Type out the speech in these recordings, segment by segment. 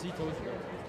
See, told you.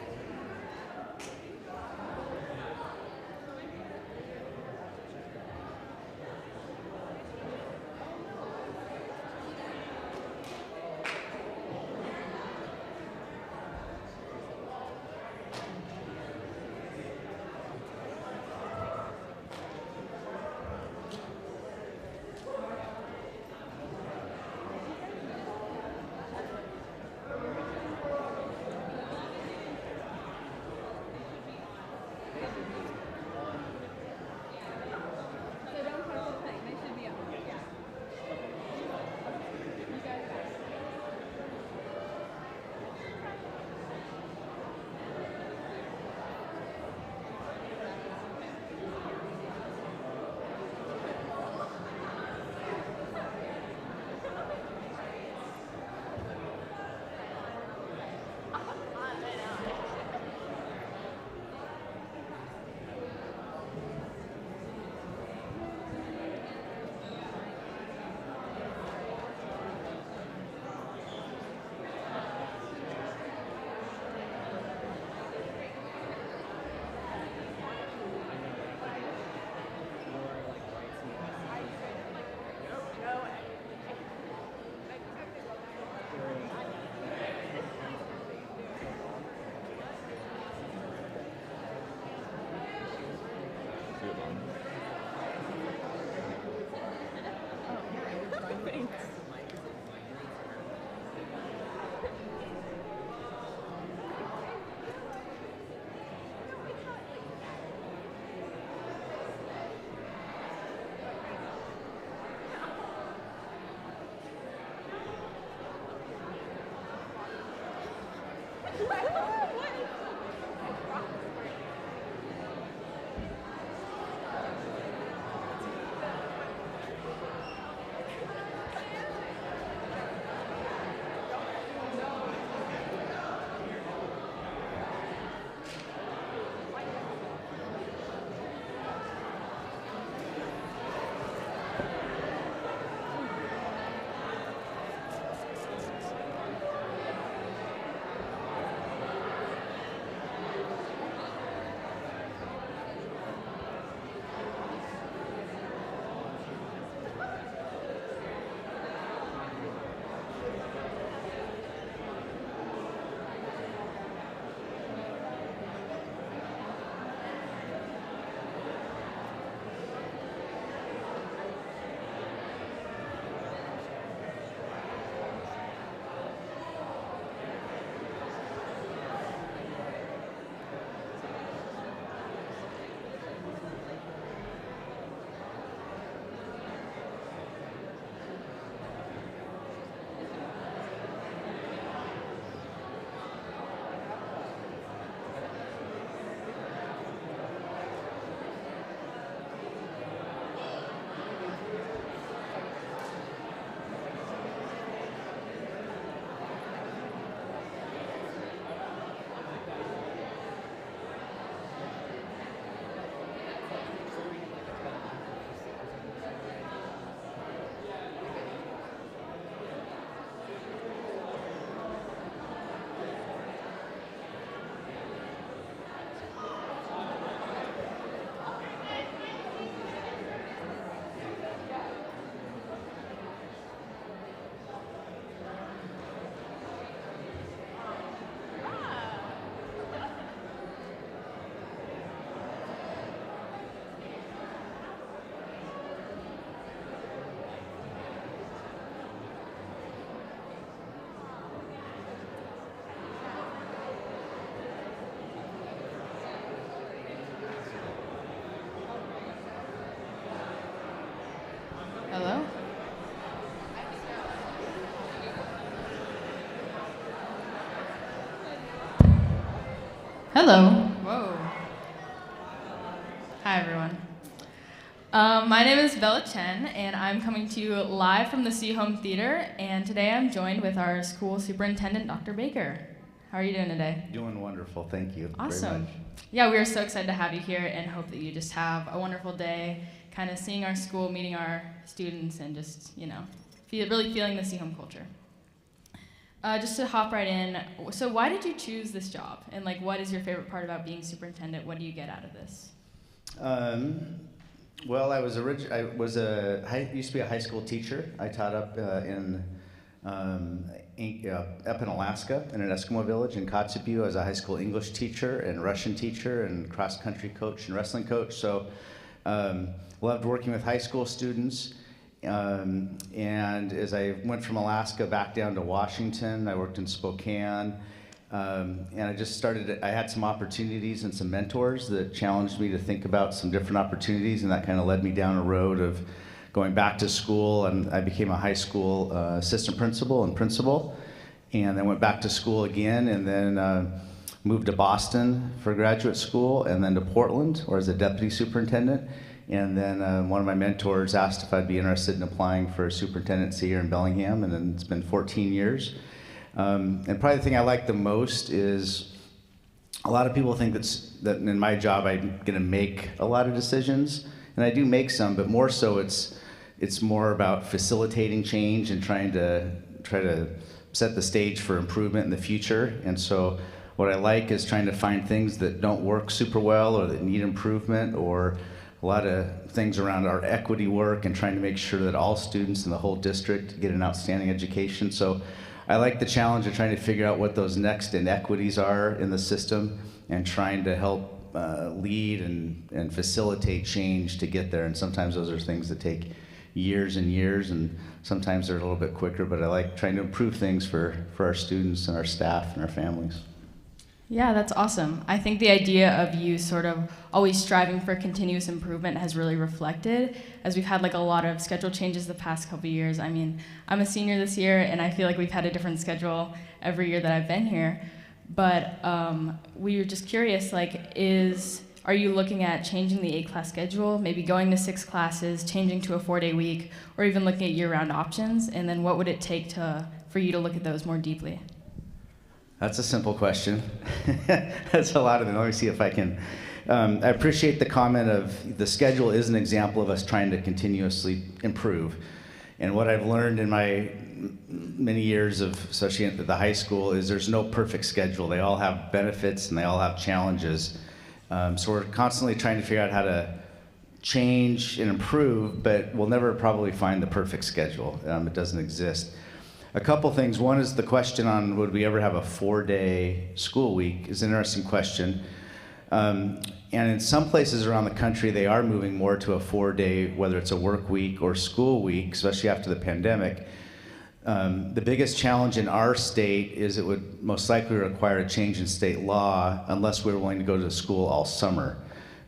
Hello. Whoa. Hi, everyone. My name is Chen, and I'm coming to you live from the C Home Theater, and today I'm joined with our school superintendent, Dr. Baker. How are you doing today? Doing wonderful, thank you very Awesome. much. Yeah, we are so excited to have you here and hope that you just have a wonderful day, kind of seeing our school, meeting our students, and just, really feeling the C Home culture. Just to hop right in, so why did you choose this job? And what is your favorite part about being superintendent? What do you get out of this? Well, I used to be a high school teacher. I taught up up in Alaska in an Eskimo village in Kotzebue as a high school English teacher and Russian teacher and cross country coach and wrestling coach. So loved working with high school students. And as I went from Alaska back down to Washington, I worked in Spokane. And I had some opportunities and some mentors that challenged me to think about some different opportunities, and that kind of led me down a road of going back to school, and I became a high school assistant principal and principal, and then went back to school again, and then moved to Boston for graduate school, and then to Portland, where I was a deputy superintendent. And then one of my mentors asked if I'd be interested in applying for a superintendency here in Bellingham, and then it's been 14 years. And probably the thing I like the most is a lot of people think that in my job I'm going to make a lot of decisions, and I do make some, but more so it's more about facilitating change and try to set the stage for improvement in the future. And so what I like is trying to find things that don't work super well or that need improvement, or a lot of things around our equity work and trying to make sure that all students in the whole district get an outstanding education. So I like the challenge of trying to figure out what those next inequities are in the system and trying to help lead and facilitate change to get there. And sometimes those are things that take years and years, and sometimes they're a little bit quicker, but I like trying to improve things for our students and our staff and our families. Yeah, that's awesome. I think the idea of you sort of always striving for continuous improvement has really reflected, as we've had a lot of schedule changes the past couple of years. I mean, I'm a senior this year, and I feel like we've had a different schedule every year that I've been here. But we were just curious, are you looking at changing the 8-class schedule, maybe going to 6 classes, changing to a 4-day week, or even looking at year-round options? And then what would it take for you to look at those more deeply? That's a simple question. That's a lot of them. Let me see if I can. I appreciate the comment of the schedule is an example of us trying to continuously improve. And what I've learned in my many years of, especially at the high school, is there's no perfect schedule. They all have benefits and they all have challenges. So we're constantly trying to figure out how to change and improve, but we'll never probably find the perfect schedule. It doesn't exist. A couple things. One is the question on would we ever have a 4-day school week is an interesting question. And in some places around the country, they are moving more to a 4-day, whether it's a work week or school week, especially after the pandemic. The biggest challenge in our state is it would most likely require a change in state law unless we were willing to go to school all summer.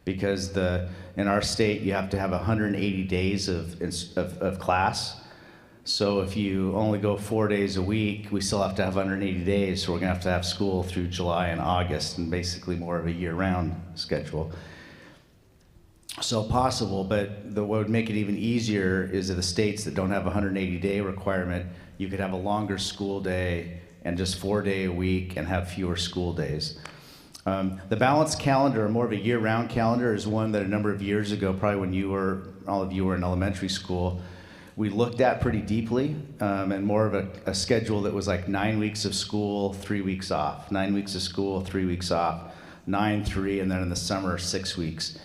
Because in our state, you have to have 180 days of class. So if you only go 4 days a week, we still have to have 180 days, so we're gonna have to have school through July and August, and basically more of a year-round schedule. So possible, but what would make it even easier is that the states that don't have a 180-day requirement, you could have a longer school day and just 4-day a week and have fewer school days. The balanced calendar, or more of a year-round calendar, is one that a number of years ago, probably when all of you were in elementary school, we looked at pretty deeply, and more of a schedule that was like 9 weeks of school, 3 weeks off, 9 weeks of school, 3 weeks off, 9, 3, and then in the summer, 6 weeks.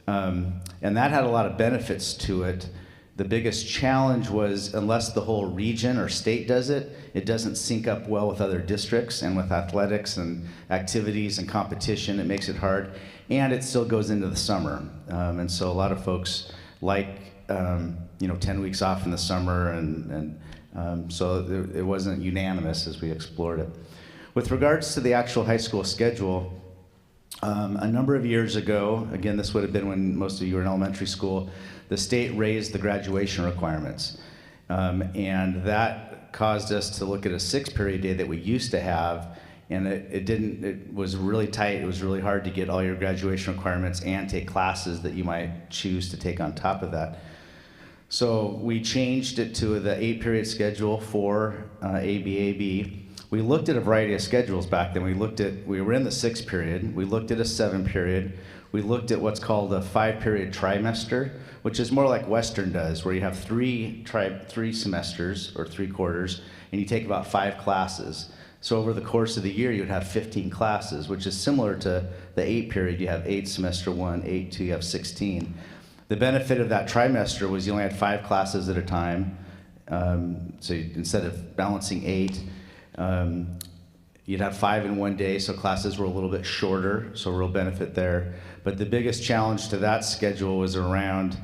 And that had a lot of benefits to it. The biggest challenge was unless the whole region or state does it, it doesn't sync up well with other districts and with athletics and activities and competition. It makes it hard, and it still goes into the summer. And so a lot of folks like 10 weeks off in the summer, and so it wasn't unanimous as we explored it. With regards to the actual high school schedule, a number of years ago, again, this would have been when most of you were in elementary school, the state raised the graduation requirements. And that caused us to look at a 6-period day that we used to have And it was really tight. It was really hard to get all your graduation requirements and take classes that you might choose to take on top of that. So we changed it to the 8-period schedule for ABAB. We looked at a variety of schedules back then. We were in the 6th period. We looked at a 7 period. We looked at what's called a 5-period trimester, which is more like Western does, where you have three semesters or 3 quarters, and you take about 5 classes. So over the course of the year, you'd have 15 classes, which is similar to the 8 period. You have 8 semester 1, 8, 2, you have 16. The benefit of that trimester was you only had 5 classes at a time. Instead of balancing 8, you'd have 5 in one day, so classes were a little bit shorter, so real benefit there. But the biggest challenge to that schedule was around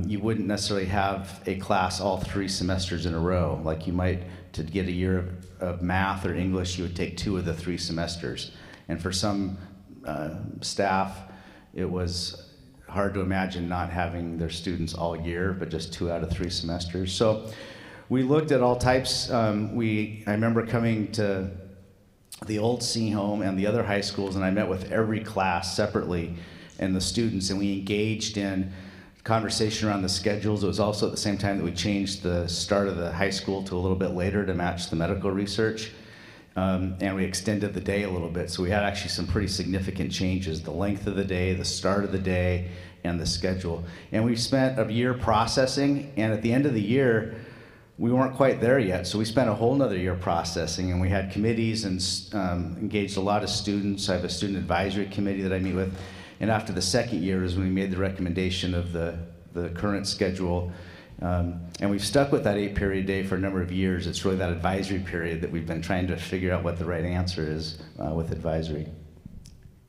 you wouldn't necessarily have a class all 3 semesters in a row. Like you might, to get a year of math or English, you would take 2 of the 3 semesters. And for some staff, it was hard to imagine not having their students all year, but just 2 out of 3 semesters. So we looked at all types. I remember coming to the old C home and the other high schools, and I met with every class separately and the students, and we engaged in conversation around the schedules. It was also at the same time that we changed the start of the high school to a little bit later to match the medical research. And we extended the day a little bit. So we had actually some pretty significant changes: the length of the day, the start of the day, and the schedule. And we spent a year processing, and at the end of the year, we weren't quite there yet. So we spent a whole nother year processing, and we had committees and engaged a lot of students. I have a student advisory committee that I meet with. And after the 2nd year is when we made the recommendation of the current schedule. And we've stuck with that 8-period day for a number of years. It's really that advisory period that we've been trying to figure out what the right answer is with advisory.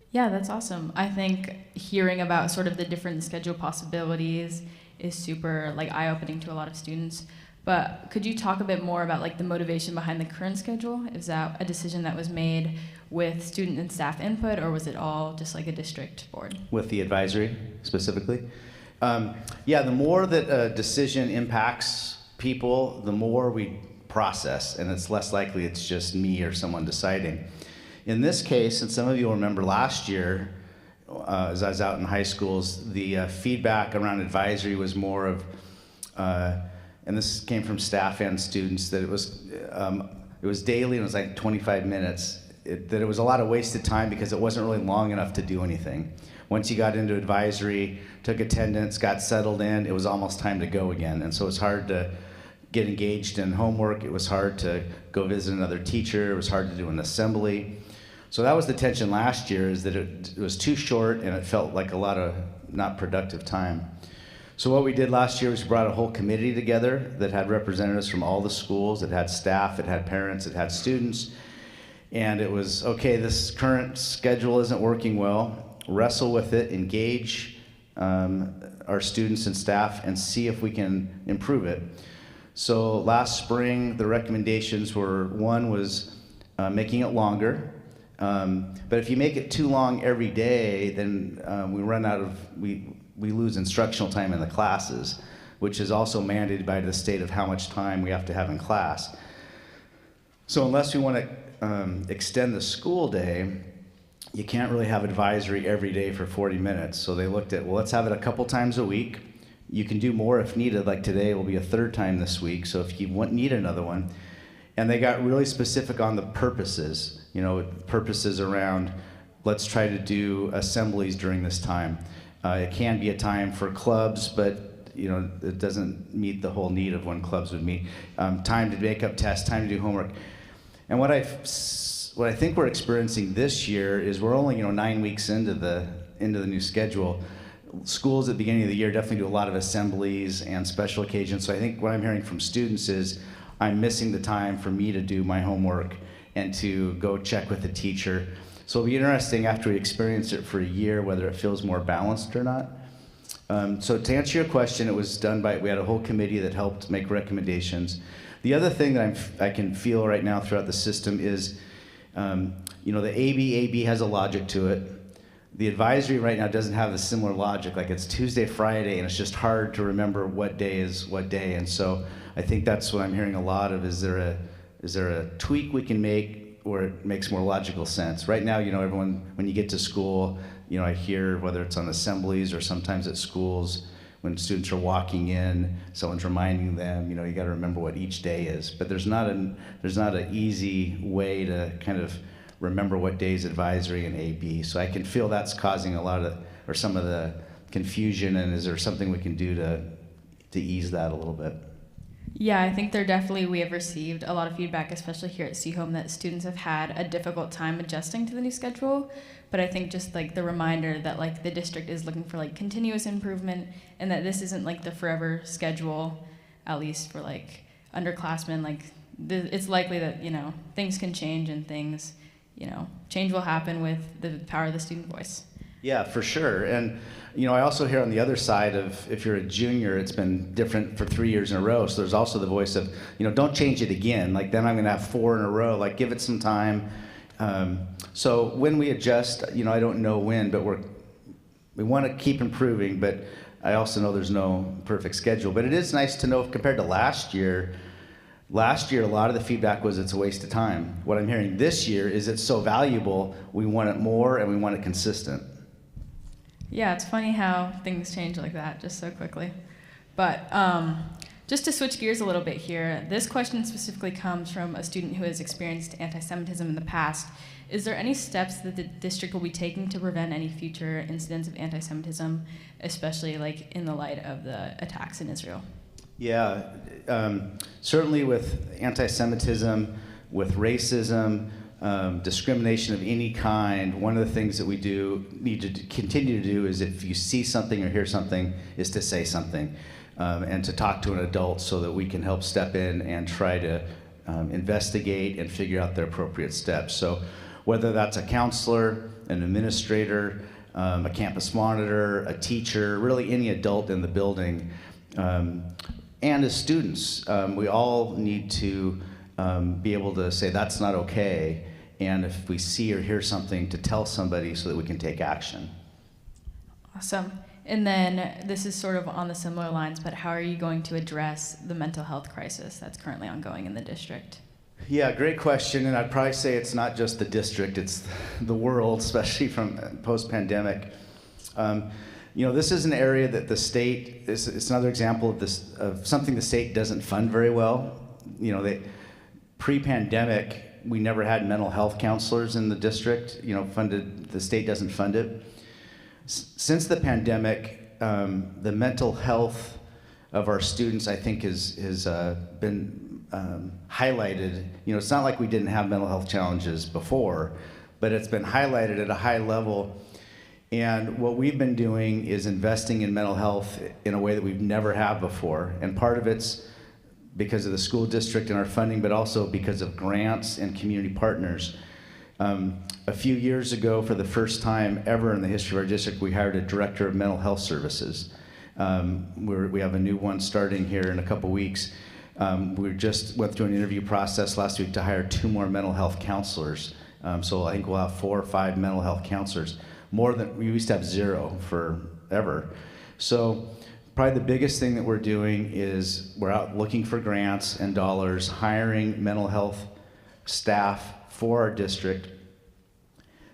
Yeah, that's awesome. I think hearing about sort of the different schedule possibilities is super eye-opening to a lot of students. But could you talk a bit more about the motivation behind the current schedule? Is that a decision that was made with student and staff input, or was it all just a district board? With the advisory specifically? Yeah, the more that a decision impacts people, the more we process, and it's less likely it's just me or someone deciding. In this case, and some of you will remember last year, as I was out in high schools, the feedback around advisory was more of, and this came from staff and students, that it was daily and it was 25 minutes, that it was a lot of wasted time because it wasn't really long enough to do anything. Once you got into advisory, took attendance, got settled in, it was almost time to go again. And so it was hard to get engaged in homework. It was hard to go visit another teacher. It was hard to do an assembly. So that was the tension last year, is that it was too short and it felt like a lot of not productive time. So what we did last year was we brought a whole committee together that had representatives from all the schools. It had staff, it had parents, it had students. And it was, okay, this current schedule isn't working well. Wrestle with it, engage our students and staff, and see if we can improve it. So last spring, the recommendations were, one was making it longer. But if you make it too long every day, then we lose instructional time in the classes, which is also mandated by the state of how much time we have to have in class. So unless we want to extend the school day, you can't really have advisory every day for 40 minutes. So they looked at, well, let's have it a couple times a week. You can do more if needed, like today will be a 3rd time this week, so if you need another one. And they got really specific on the purposes, purposes around, let's try to do assemblies during this time. It can be a time for clubs, but it doesn't meet the whole need of when clubs would meet. Time to make up tests, time to do homework. And what I think we're experiencing this year is we're only 9 weeks into the new schedule. Schools at the beginning of the year definitely do a lot of assemblies and special occasions. So I think what I'm hearing from students is I'm missing the time for me to do my homework and to go check with the teacher. So it'll be interesting after we experience it for a year whether it feels more balanced or not. So to answer your question, it was done we had a whole committee that helped make recommendations. The other thing that I can feel right now throughout the system is, the AB has a logic to it. The advisory right now doesn't have the similar logic. Like it's Tuesday, Friday, and it's just hard to remember what day is what day. And so I think that's what I'm hearing a lot of. Is there a tweak we can make where it makes more logical sense. Right now, everyone, when you get to school, I hear, whether it's on assemblies or sometimes at schools, when students are walking in, someone's reminding them, you got to remember what each day is. But there's not an easy way to kind of remember what day is advisory and AB. So I can feel that's causing some of the confusion, and is there something we can do to ease that a little bit? Yeah, I think we have received a lot of feedback, especially here at C-Home, that students have had a difficult time adjusting to the new schedule. But I think just like the reminder that like the district is looking for like continuous improvement, and that this isn't like the forever schedule, at least for like underclassmen. Like it's likely that, things can change, and things, change will happen with the power of the student voice. Yeah, for sure. And I also hear on the other side of, if you're a junior, it's been different for 3 years in a row. So there's also the voice of, don't change it again. Like then I'm going to have 4 in a row. Like give it some time. So when we adjust, I don't know when, but we want to keep improving. But I also know there's no perfect schedule. But it is nice to know, compared to last year, a lot of the feedback was it's a waste of time. What I'm hearing this year is it's so valuable, we want it more and we want it consistent. Yeah, it's funny how things change like that just so quickly. But just to switch gears a little bit here, this question specifically comes from a student who has experienced anti-Semitism in the past. Is there any steps that the district will be taking to prevent any future incidents of anti-Semitism, especially like in the light of the attacks in Israel? Yeah, certainly with anti-Semitism, with racism, discrimination of any kind, one of the things that we need to continue to do is, if you see something or hear something, is to say something, and to talk to an adult so that we can help step in and try to investigate and figure out the appropriate steps. So whether that's a counselor, an administrator, a campus monitor, a teacher, really any adult in the building, and as students, we all need to be able to say that's not okay, and if we see or hear something, to tell somebody so that we can take action. Awesome. And then this is sort of on the similar lines, but how are you going to address the mental health crisis that's currently ongoing in the district? Yeah, great question, and I'd probably say it's not just the district, it's the world, especially from post-pandemic. This is an area that the state, it's another example of something the state doesn't fund very well. Pre-pandemic, we never had mental health counselors in the district, the state doesn't fund it. Since the pandemic, the mental health of our students, I think, has been highlighted. It's not like we didn't have mental health challenges before, but it's been highlighted at a high level. And what we've been doing is investing in mental health in a way that we've never had before. And part of it's because of the school district and our funding, but also because of grants and community partners. A few years ago, for the first time ever in the history of our district, we hired a director of mental health services. We have a new one starting here in a couple weeks. We just went through an interview process last week to hire 2 more mental health counselors. So I think we'll have 4 or 5 mental health counselors. More than we used to have 0 forever. So probably the biggest thing that we're doing is we're out looking for grants and dollars, hiring mental health staff for our district.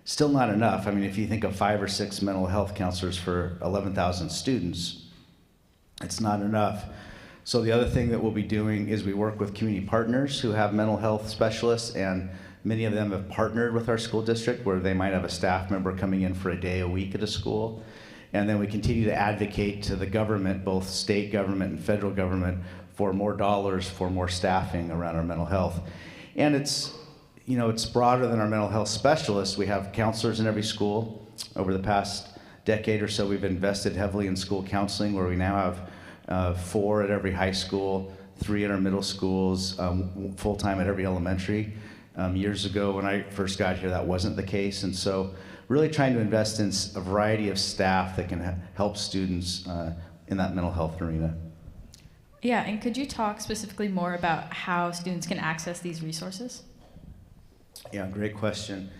Still not enough. I mean, if you think of 5 or 6 mental health counselors for 11,000 students, it's not enough. So the other thing that we'll be doing is we work with community partners who have mental health specialists, and many of them have partnered with our school district where they might have a staff member coming in for a day a week at a school. And then we continue to advocate to the government, both state government and federal government, for more dollars, for more staffing around our mental health. And it's broader than our mental health specialists. We have counselors in every school. Over the past decade or so, we've invested heavily in school counseling, where we now have 4 at every high school, 3 at our middle schools, full-time at every elementary. Years ago, when I first got here, that wasn't the case. And so really trying to invest in a variety of staff that can help students in that mental health arena. Yeah, and could you talk specifically more about how students can access these resources? Yeah, great question.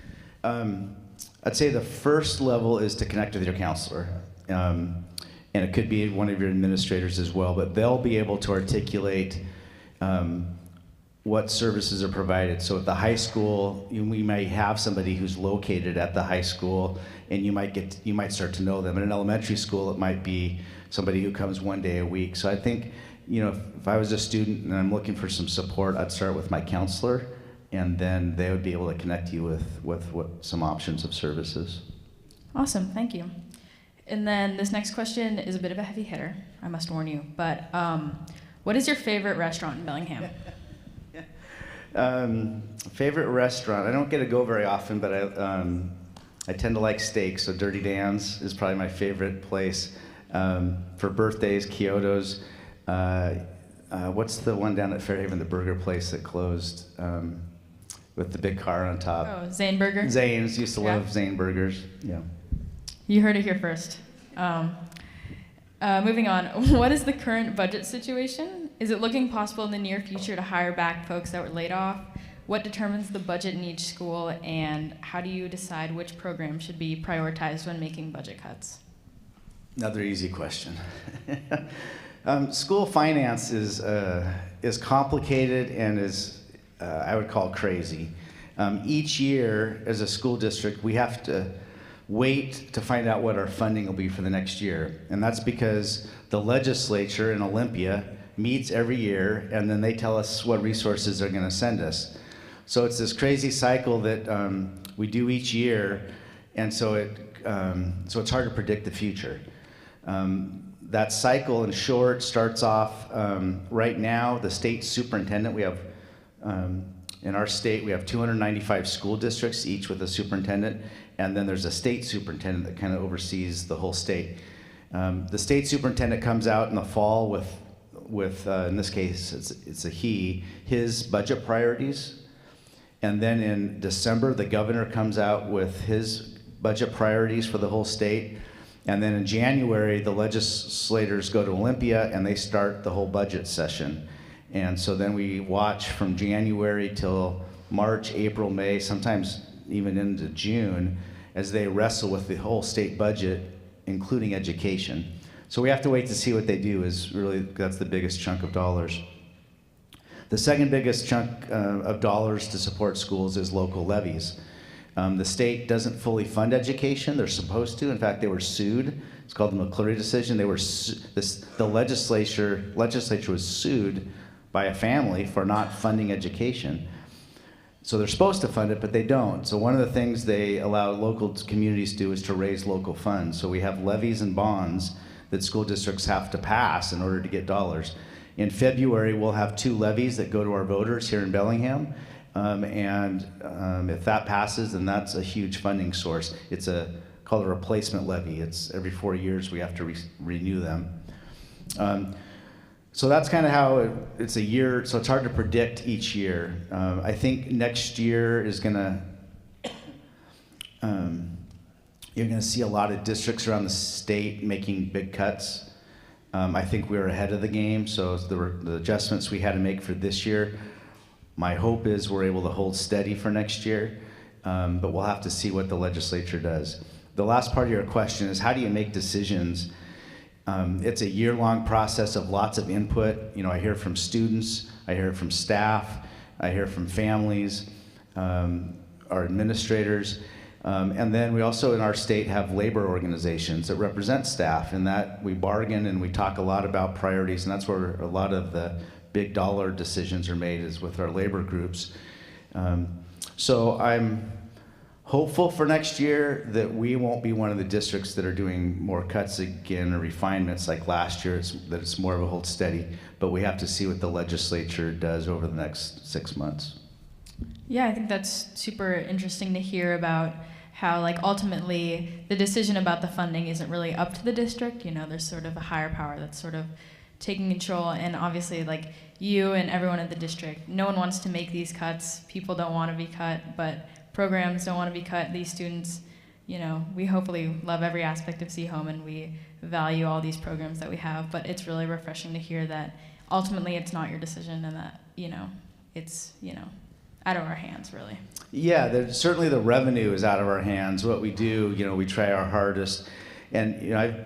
I'd say the first level is to connect with your counselor. And it could be one of your administrators as well, but they'll be able to articulate what services are provided. So at the high school, we might have somebody who's located at the high school, and you might start to know them. In an elementary school, it might be somebody who comes one day a week. So I think, if I was a student and I'm looking for some support, I'd start with my counselor, and then they would be able to connect you with some options of services. Awesome, thank you. And then this next question is a bit of a heavy hitter, I must warn you, but what is your favorite restaurant in Bellingham? Favorite restaurant? I don't get to go very often, but I tend to like steak, so Dirty Dan's is probably my favorite place. For birthdays, Kyoto's. What's the one down at Fairhaven, the burger place that closed with the big car on top? Oh, Zane Burger? Zane's. Used to love Zane Burgers. Yeah. You heard it here first. Moving on, what is the current budget situation? Is it looking possible in the near future to hire back folks that were laid off? What determines the budget in each school, and how do you decide which program should be prioritized when making budget cuts? Another easy question. School finance is complicated and is, I would call, crazy. Each year, as a school district, we have to wait to find out what our funding will be for the next year. And that's because the legislature in Olympia meets every year, and then they tell us what resources they're going to send us. So it's this crazy cycle that we do each year, and so it's hard to predict the future. That cycle, in short, starts off right now. The state superintendent, we have in our state, we have 295 school districts, each with a superintendent, and then there's a state superintendent that kind of oversees the whole state. The state superintendent comes out in the fall with in this case, it's a he, his budget priorities, and then in December, the governor comes out with his budget priorities for the whole state. And then in January, the legislators go to Olympia and they start the whole budget session. And so then we watch from January till March, April, May, sometimes even into June, as they wrestle with the whole state budget, including education. So we have to wait to see what they do. That's the biggest chunk of dollars. The second biggest chunk of dollars to support schools is local levies. The state doesn't fully fund education. They're supposed to. In fact, they were sued. It's called the McCleary decision. The legislature was sued by a family for not funding education. So they're supposed to fund it, but they don't. So one of the things they allow local communities to do is to raise local funds. So we have levies and bonds that school districts have to pass in order to get dollars. In February, we'll have 2 levies that go to our voters here in Bellingham. If that passes, then that's a huge funding source. It's called a replacement levy. It's every 4 years we have to renew them. So that's kind of how it's a year, so it's hard to predict each year. I think next year is gonna, you're gonna see a lot of districts around the state making big cuts. I think we're ahead of the game, so the adjustments we had to make for this year, my hope is we're able to hold steady for next year, but we'll have to see what the legislature does. The last part of your question is, how do you make decisions? It's a year-long process of lots of input. I hear from students, I hear from staff, I hear from families, our administrators, and then we also in our state have labor organizations that represent staff, and that we bargain and we talk a lot about priorities, and that's where a lot of the big dollar decisions are made, is with our labor groups. So I'm hopeful for next year that we won't be one of the districts that are doing more cuts again or refinements like last year, that it's more of a hold steady, but we have to see what the legislature does over the next 6 months. Yeah, I think that's super interesting to hear about how ultimately the decision about the funding isn't really up to the district. There's sort of a higher power that's sort of taking control, and obviously you and everyone in the district, no one wants to make these cuts. People don't want to be cut, but programs don't want to be cut. These students, we hopefully love every aspect of C-Home and we value all these programs that we have, but it's really refreshing to hear that ultimately it's not your decision and that, it's, out of our hands, really. Yeah, certainly the revenue is out of our hands. What we do, we try our hardest. And,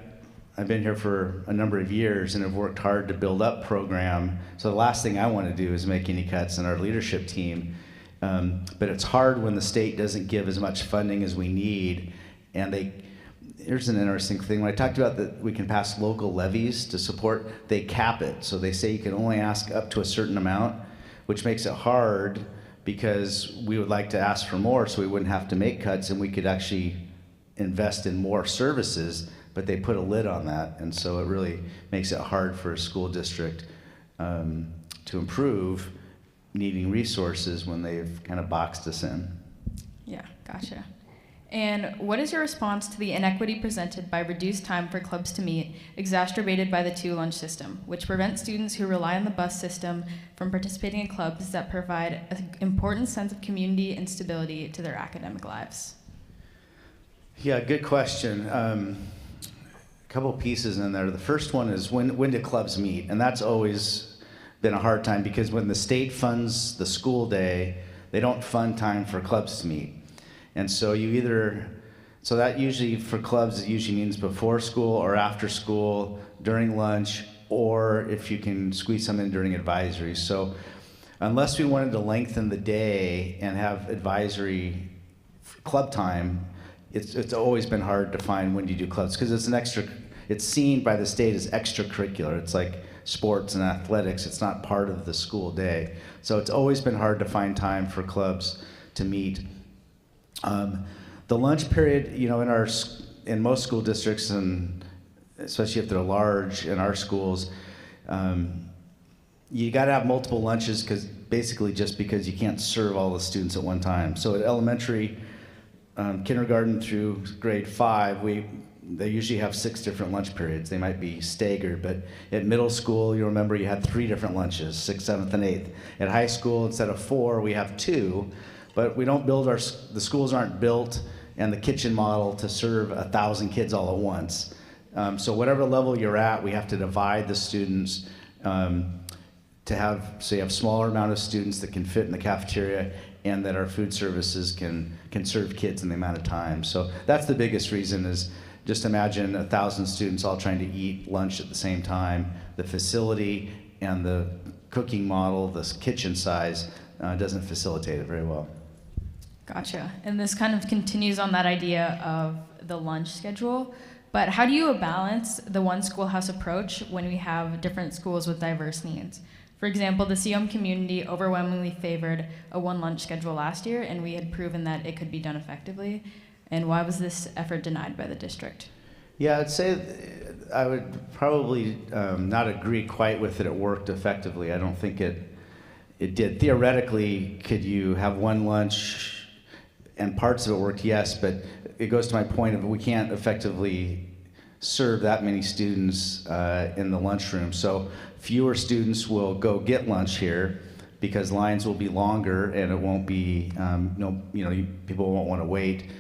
I've been here for a number of years and have worked hard to build up program. So the last thing I want to do is make any cuts in our leadership team. But it's hard when the state doesn't give as much funding as we need. And here's an interesting thing. When I talked about that we can pass local levies to support, they cap it. So they say you can only ask up to a certain amount, which makes it hard because we would like to ask for more so we wouldn't have to make cuts and we could actually invest in more services, but they put a lid on that. And so it really makes it hard for a school district to improve, needing resources when they've kind of boxed us in. Yeah, gotcha. And what is your response to the inequity presented by reduced time for clubs to meet, exacerbated by the two-lunch system, which prevents students who rely on the bus system from participating in clubs that provide an important sense of community and stability to their academic lives? Yeah, good question. A couple pieces in there. The first one is when do clubs meet? And that's always been a hard time because when the state funds the school day, they don't fund time for clubs to meet. And so so that usually for clubs, it usually means before school or after school, during lunch, or if you can squeeze some in during advisory. So unless we wanted to lengthen the day and have advisory club time, it's always been hard to find when do you do clubs because it's seen by the state as extracurricular. It's like sports and athletics. It's not part of the school day. So it's always been hard to find time for clubs to meet. The lunch period, in most school districts, and especially if they're large in our schools, you got to have multiple lunches because you can't serve all the students at one time. So at elementary, kindergarten through grade 5, they usually have 6 different lunch periods. They might be staggered, but at middle school, you remember you had 3 different lunches, 6th, 7th, and 8th. At high school, instead of 4, we have 2. But we don't build the schools aren't built and the kitchen model to serve 1,000 kids all at once. So whatever level you're at, we have to divide the students so you have smaller amount of students that can fit in the cafeteria and that our food services can serve kids in the amount of time. So that's the biggest reason is just imagine 1,000 students all trying to eat lunch at the same time. The facility and the cooking model, this kitchen size, doesn't facilitate it very well. Gotcha. And this kind of continues on that idea of the lunch schedule. But how do you balance the one schoolhouse approach when we have different schools with diverse needs? For example, the COM community overwhelmingly favored a one lunch schedule last year, and we had proven that it could be done effectively. And why was this effort denied by the district? Yeah, I'd say I would probably not agree quite with that it worked effectively. I don't think it did. Theoretically, could you have one lunch and parts of it worked? Yes, but it goes to my point of we can't effectively serve that many students in the lunchroom. So fewer students will go get lunch here because lines will be longer and it won't be, people won't want to wait.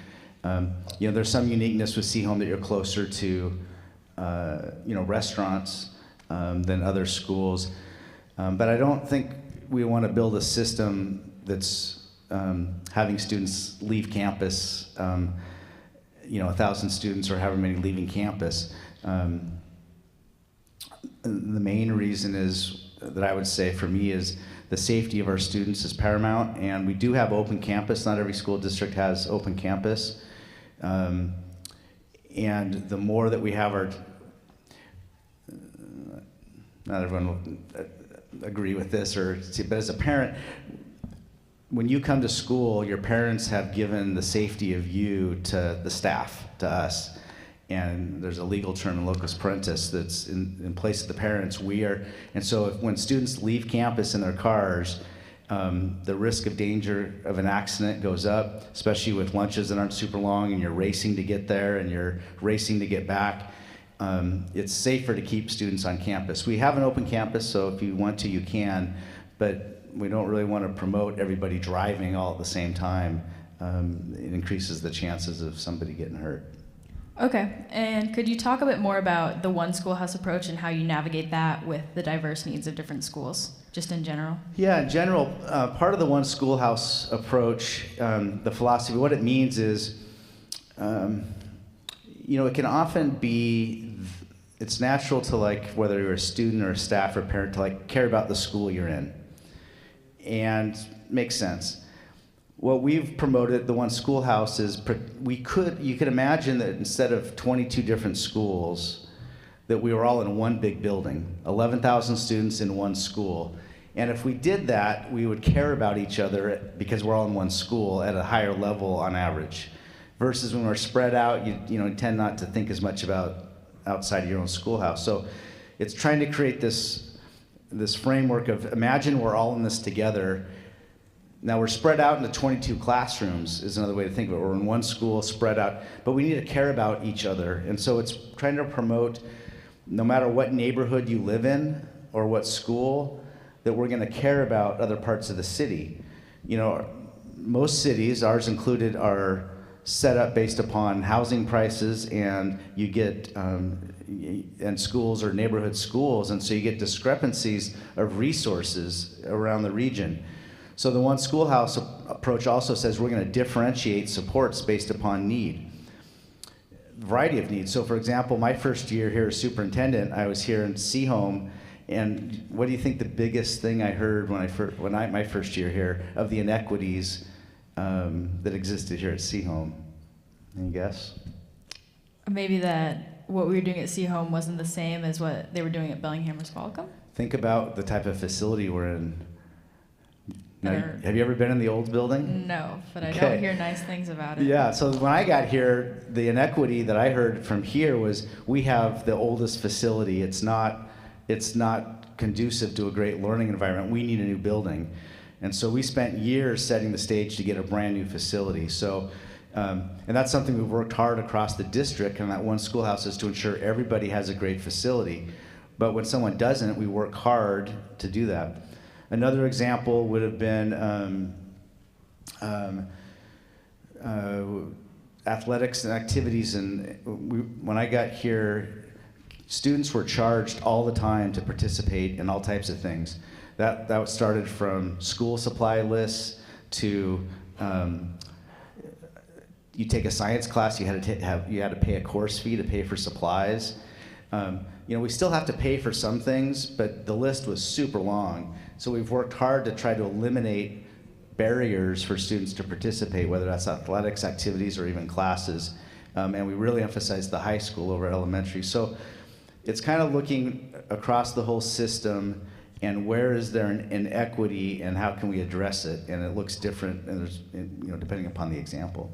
There's some uniqueness with C-Home that you're closer to, restaurants than other schools. But I don't think we want to build a system that's having students leave campus, 1,000 students or however many leaving campus. The main reason that I would say for me is the safety of our students is paramount, and we do have open campus. Not every school district has open campus. And the more that we have not everyone will agree with this but as a parent, when you come to school, your parents have given the safety of you to the staff, to us. And there's a legal term in locus parentis that's in place of the parents. And so when students leave campus in their cars, the risk of danger of an accident goes up, especially with lunches that aren't super long and you're racing to get there and you're racing to get back. It's safer to keep students on campus. We have an open campus, so if you want to, you can, but we don't really want to promote everybody driving all at the same time. It increases the chances of somebody getting hurt. Okay, and could you talk a bit more about the one schoolhouse approach and how you navigate that with the diverse needs of different schools, just in general? Yeah, in general, part of the one schoolhouse approach, the philosophy, what it means is, it can often be it's natural to, like, whether you're a student or a staff or a parent, to like care about the school you're in. And makes sense. What we've promoted, the one Schoolhouse, is you could imagine that instead of 22 different schools, that we were all in one big building, 11,000 students in one school. And if we did that, we would care about each other because we're all in one school at a higher level on average. Versus when we're spread out, you tend not to think as much about outside of your own schoolhouse. So it's trying to create this framework of, imagine we're all in this together. Now we're spread out into 22 classrooms is another way to think of it. We're in one school, spread out, but we need to care about each other. And so it's trying to promote, no matter what neighborhood you live in or what school, that we're going to care about other parts of the city. Most cities, ours included, are set up based upon housing prices, and you get and schools or neighborhood schools, and so you get discrepancies of resources around the region. So the one Schoolhouse approach also says we're going to differentiate supports based upon need, variety of needs. So for example, my first year here as superintendent, I was here in Seahome, and what do you think the biggest thing I heard my first year here of the inequities that existed here at Seahome? Any guess? Maybe that what we were doing at Seahome wasn't the same as what they were doing at Bellingham or Squalicum? Think about the type of facility we're in. Now, have you ever been in the old building? No, but I don't hear nice things about it. Yeah, so when I got here, the inequity that I heard from here was we have the oldest facility. It's not conducive to a great learning environment. We need a new building. And so we spent years setting the stage to get a brand new facility. So, and that's something we've worked hard across the district, and that one Schoolhouse is to ensure everybody has a great facility. But when someone doesn't, we work hard to do that. Another example would have been athletics and activities. And when I got here, students were charged all the time to participate in all types of things. That started from school supply lists to you take a science class, you had to pay a course fee to pay for supplies. We still have to pay for some things, but the list was super long. So we've worked hard to try to eliminate barriers for students to participate, whether that's athletics, activities, or even classes. And we really emphasize the high school over elementary. So it's kind of looking across the whole system and where is there an inequity and how can we address it? And it looks different, and there's, depending upon the example.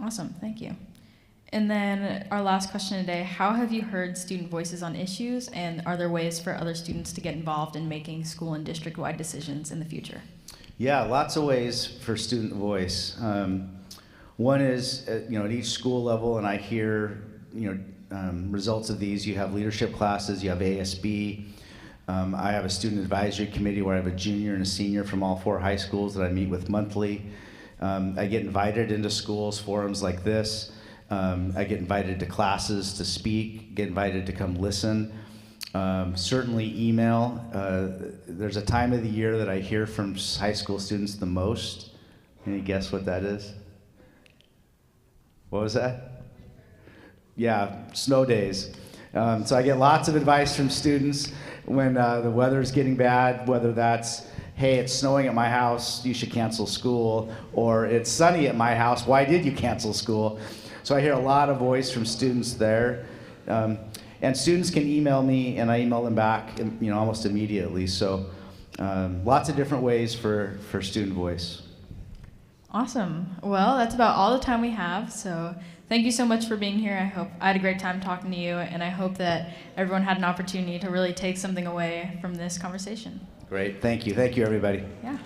Awesome, thank you. And then our last question today, how have you heard student voices on issues, and are there ways for other students to get involved in making school and district-wide decisions in the future? Yeah, lots of ways for student voice. One is, at each school level, and I hear, results of these, you have leadership classes, you have ASB. I have a student advisory committee where I have a junior and a senior from all 4 high schools that I meet with monthly. I get invited into schools, forums like this. I get invited to classes to speak, get invited to come listen. Certainly email. There's a time of the year that I hear from high school students the most. Any guess what that is? What was that? Yeah, snow days. So I get lots of advice from students when the weather's getting bad, whether that's, hey, it's snowing at my house, you should cancel school, or it's sunny at my house, why did you cancel school? So I hear a lot of voice from students there. And students can email me, and I email them back almost immediately. So lots of different ways for student voice. Awesome. Well, that's about all the time we have. So thank you so much for being here. I had a great time talking to you, and I hope that everyone had an opportunity to really take something away from this conversation. Great. Thank you. Thank you, everybody. Yeah.